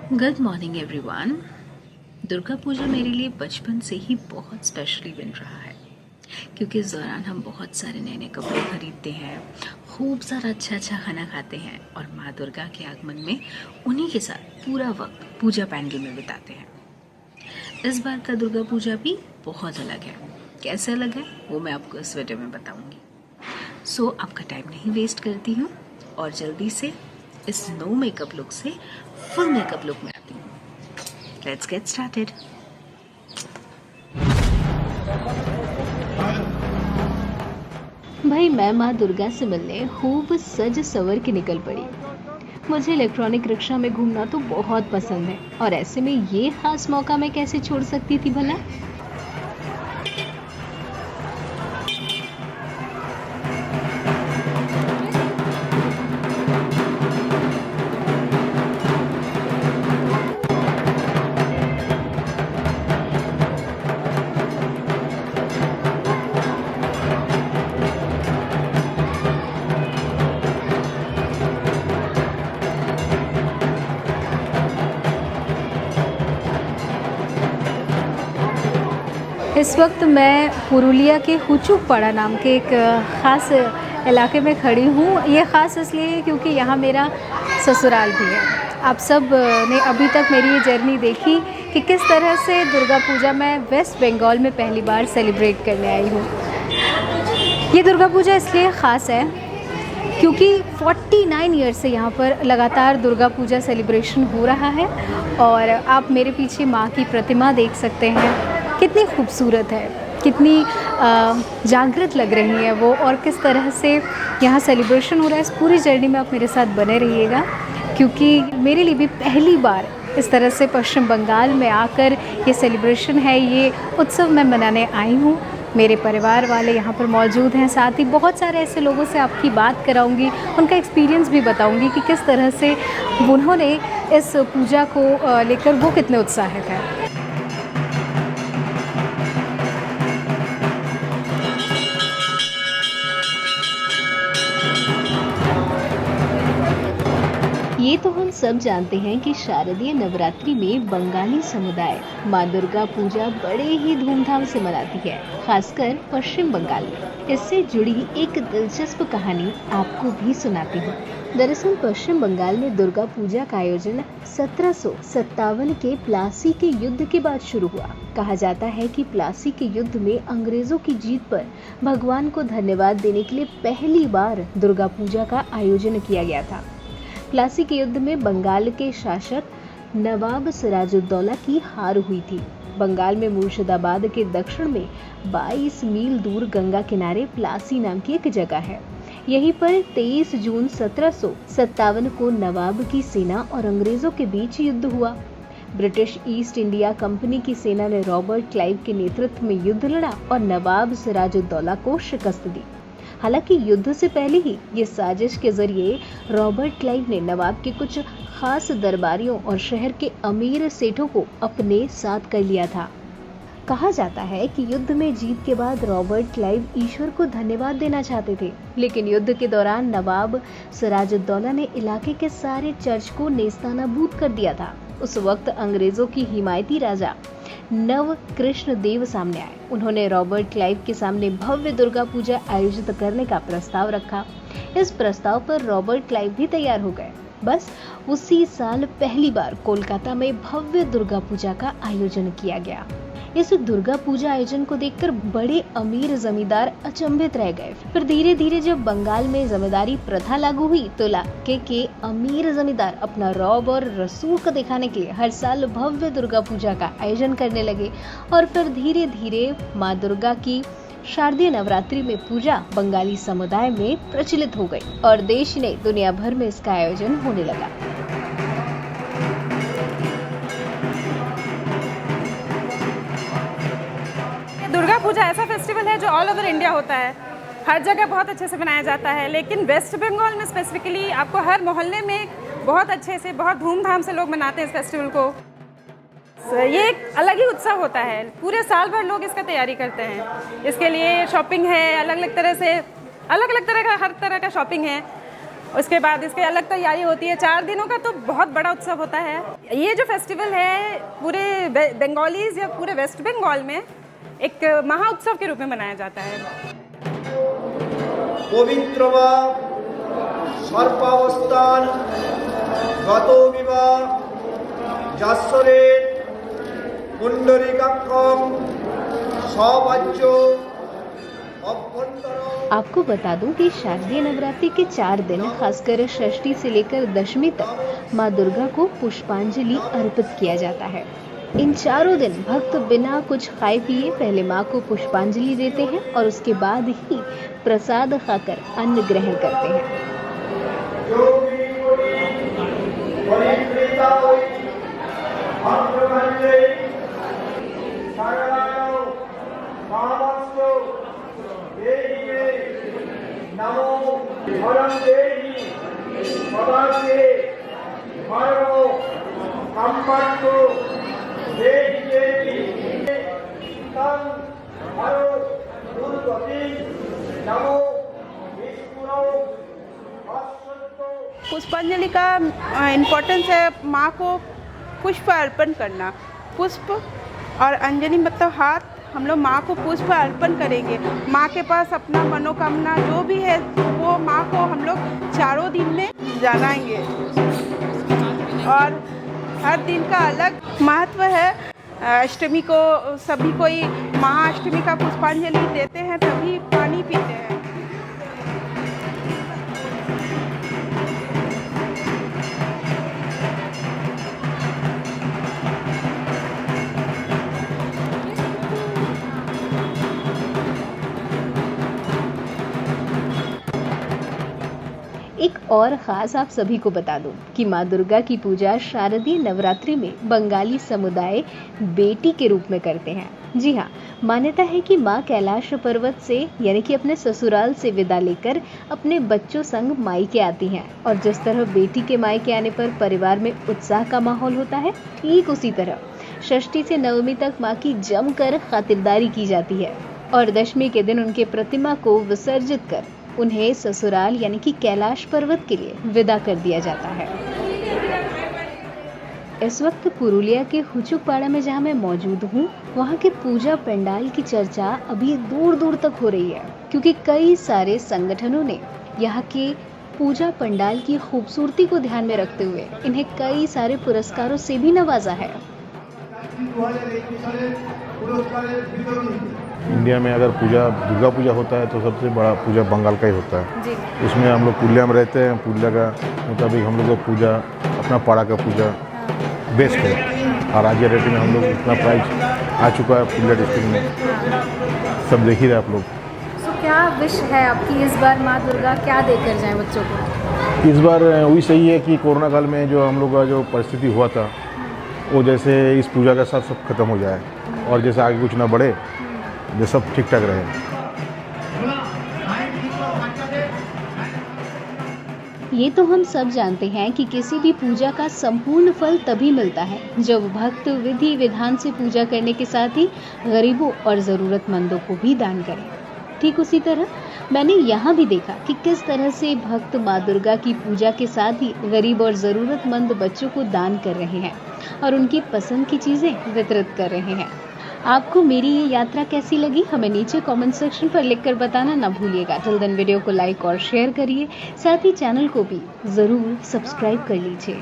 Good morning everyone. Durga Puja मेरे लिए बचपन से ही बहुत स्पेशली बन रहा है क्योंकि इस दौरान हम बहुत सारे नए नए कपड़े खरीदते हैं, खूब सारा अच्छा अच्छा खाना खाते हैं और माँ दुर्गा के आगमन में उन्हीं के साथ पूरा वक्त पूजा पैंडल में बिताते हैं। इस बार का दुर्गा पूजा भी बहुत अलग है। कैसे अलग है वो मैं आपको इस वीडियो में बताऊंगी। सो आपका टाइम नहीं वेस्ट करती हूँ और जल्दी से इस नो मेकअप लुक से फुल मेकअप लुक में आती हूँ। Let's get started. भाई मैं माँ दुर्गा से मिलने खूब सज सवर के निकल पड़ी। मुझे इलेक्ट्रॉनिक रिक्शा में घूमना तो बहुत पसंद है और ऐसे में ये खास मौका मैं कैसे छोड़ सकती थी भला। इस वक्त मैं पुरुलिया के हुचुकपाड़ा नाम के एक ख़ास इलाके में खड़ी हूँ। ये ख़ास इसलिए है क्योंकि यहाँ मेरा ससुराल भी है। आप सब ने अभी तक मेरी ये जर्नी देखी कि किस तरह से दुर्गा पूजा मैं वेस्ट बंगाल में पहली बार सेलिब्रेट करने आई हूँ। ये दुर्गा पूजा इसलिए ख़ास है क्योंकि 49 ईयर से यहाँ पर लगातार दुर्गा पूजा सेलिब्रेशन हो रहा है और आप मेरे पीछे माँ की प्रतिमा देख सकते हैं। कितनी खूबसूरत है, कितनी जागृत लग रही है वो और किस तरह से यहाँ सेलिब्रेशन हो रहा है। इस पूरी जर्नी में आप मेरे साथ बने रहिएगा क्योंकि मेरे लिए भी पहली बार इस तरह से पश्चिम बंगाल में आकर ये सेलिब्रेशन है, ये उत्सव मैं मनाने आई हूँ। मेरे परिवार वाले यहाँ पर मौजूद हैं, साथ ही बहुत सारे ऐसे लोगों से आपकी बात कराऊंगी, उनका एक्सपीरियंस भी बताऊंगी कि किस तरह से उन्होंने इस पूजा को लेकर वो कितने उत्साहित हैं। ये तो हम सब जानते हैं कि शारदीय नवरात्रि में बंगाली समुदाय माँ दुर्गा पूजा बड़े ही धूमधाम से मनाती है, खासकर पश्चिम बंगाल में। इससे जुड़ी एक दिलचस्प कहानी आपको भी सुनाती हूँ। दरअसल पश्चिम बंगाल में दुर्गा पूजा का आयोजन 1757 के प्लासी के युद्ध के बाद शुरू हुआ। कहा जाता है कि प्लासी के युद्ध में अंग्रेजों की जीत पर भगवान को धन्यवाद देने के लिए पहली बार दुर्गा पूजा का आयोजन किया गया था। प्लासी के युद्ध में बंगाल के शासक नवाब सिराजुद्दौला की हार हुई थी। बंगाल में मुर्शिदाबाद के दक्षिण में 22 मील दूर गंगा किनारे प्लासी नाम की एक जगह है। यहीं पर 23 जून 1757 को नवाब की सेना और अंग्रेजों के बीच युद्ध हुआ। ब्रिटिश ईस्ट इंडिया कंपनी की सेना ने रॉबर्ट क्लाइव के नेतृत्व में युद्ध लड़ा और नवाब सिराजुद्दौला को शिकस्त दी। हालांकि युद्ध से पहले ही ये साजिश के जरिए रॉबर्ट क्लाइव ने नवाब के कुछ खास दरबारियों और शहर के अमीर सेठों को अपने साथ कर लिया था। कहा जाता है कि युद्ध में जीत के बाद रॉबर्ट क्लाइव ईश्वर को धन्यवाद देना चाहते थे, लेकिन युद्ध के दौरान नवाब सिराजुद्दौला ने इलाके के सारे चर्च को नेस्तनाबूद कर दिया था। उस वक्त अंग्रेजों की हिमायती राजा नव कृष्ण देव सामने आए। उन्होंने रॉबर्ट क्लाइव के सामने भव्य दुर्गा पूजा आयोजित करने का प्रस्ताव रखा। इस प्रस्ताव पर रॉबर्ट क्लाइव भी तैयार हो गए। बस उसी साल पहली बार कोलकाता में भव्य दुर्गा पूजा का आयोजन किया गया। इस दुर्गा पूजा आयोजन को देखकर बड़े अमीर जमींदार अचंभित रह गए। फिर धीरे धीरे जब बंगाल में जमींदारी प्रथा लागू हुई तो इलाके के अमीर जमींदार अपना रौब और रसूख को दिखाने के लिए हर साल भव्य दुर्गा पूजा का आयोजन करने लगे और फिर धीरे धीरे माँ दुर्गा की शारदीय नवरात्रि में पूजा बंगाली समुदाय में प्रचलित हो गई और देश ने दुनिया भर में इसका आयोजन होने लगा। दुर्गा पूजा ऐसा फेस्टिवल है जो ऑल ओवर इंडिया होता है, हर जगह बहुत अच्छे से मनाया जाता है, लेकिन वेस्ट बंगाल में स्पेसिफिकली आपको हर मोहल्ले में बहुत अच्छे से, बहुत धूमधाम से लोग मनाते हैं इस फेस्टिवल को। ये एक अलग ही उत्सव होता है, पूरे साल भर लोग इसका तैयारी करते हैं। इसके लिए शॉपिंग है, अलग अलग तरह का हर तरह का शॉपिंग है। उसके बाद इसके अलग तैयारी होती है। 4 दिनों का तो बहुत बड़ा उत्सव होता है। ये जो फेस्टिवल है पूरे बंगालीज या पूरे वेस्ट बंगाल में एक महाउत्सव के रूप में मनाया जाता है। पवित्र वा सर्पावस्थान गतो विवाह जासरे पुंडरीकाक्षम सवाच्य अभ्यंतर। आपको बता दूं कि शारदीय नवरात्रि के 4 दिन खासकर षष्ठी से लेकर दशमी तक माँ दुर्गा को पुष्पांजलि अर्पित किया जाता है। इन 4 दिन भक्त बिना कुछ खाए पिए पहले माँ को पुष्पांजलि देते हैं और उसके बाद ही प्रसाद खाकर अन्न ग्रहण करते हैं। पुष्पांजलि का इम्पोर्टेंस है माँ को पुष्प अर्पण करना। पुष्प और अंजलि मतलब हाथ, हम लोग माँ को पुष्प अर्पण करेंगे। माँ के पास अपना मनोकामना जो भी है वो माँ को हम लोग 4 दिन में जनाएंगे और हर दिन का अलग महत्व है। अष्टमी को सभी कोई महाअष्टमी का पुष्पांजलि देते हैं, तभी पानी पीते हैं। एक और ख़ास आप सभी को बता दूं कि माँ दुर्गा की पूजा शारदीय नवरात्रि में बंगाली समुदाय बेटी के रूप में करते हैं। जी हाँ, मान्यता है कि माँ कैलाश पर्वत से यानी कि अपने ससुराल से विदा लेकर अपने बच्चों संग मायके आती हैं और जिस तरह बेटी के मायके आने पर परिवार में उत्साह का माहौल होता है, ठीक उसी तरह षष्ठी से नवमी तक माँ की जमकर खातिरदारी की जाती है और दशमी के दिन उनके प्रतिमा को विसर्जित कर उन्हें ससुराल यानी कि कैलाश पर्वत के लिए विदा कर दिया जाता है। इस वक्त पुरुलिया के हुचुकपाड़ा में जहां मैं मौजूद हूं, वहां के पूजा पंडाल की चर्चा अभी दूर दूर तक हो रही है क्योंकि कई सारे संगठनों ने यहाँ के पूजा पंडाल की खूबसूरती को ध्यान में रखते हुए इन्हें कई सारे पुरस्कारों से भी नवाजा है। इंडिया में अगर दुर्गा पूजा होता है तो सबसे बड़ा पूजा बंगाल का ही होता है जी। उसमें हम लोग पुरुलिया में रहते हैं। पुरुलिया का मुताबिक हम लोग का पूजा, अपना पाड़ा का पूजा बेस्ट है और आज के रेट में हम लोग इतना प्राइज आ चुका है पुरुलिया डिस्ट्रिक्ट में, सब देख ही रहे आप लोग। तो क्या विश है आपकी इस बार माँ दुर्गा क्या देकर जाएं बच्चों को? इस बार वही सही है कि कोरोना काल में जो हम लोग का जो परिस्थिति हुआ था वो जैसे इस पूजा के साथ सब खत्म हो जाए और जैसे आगे कुछ ना बढ़े, जो सब ठीक ठाक रहे। ये तो हम सब जानते हैं कि किसी भी पूजा का संपूर्ण फल तभी मिलता है जब भक्त विधि विधान से पूजा करने के साथ ही गरीबों और जरूरतमंदों को भी दान करें। ठीक उसी तरह मैंने यहाँ भी देखा कि किस तरह से भक्त माँ दुर्गा की पूजा के साथ ही गरीब और जरूरतमंद बच्चों को दान कर रहे हैं और उनकी पसंद की चीजें वितरित कर रहे हैं। आपको मेरी ये यात्रा कैसी लगी हमें नीचे कमेंट सेक्शन पर लिखकर बताना ना भूलिएगा। टिल देन वीडियो को लाइक और शेयर करिए, साथ ही चैनल को भी जरूर सब्सक्राइब कर लीजिए।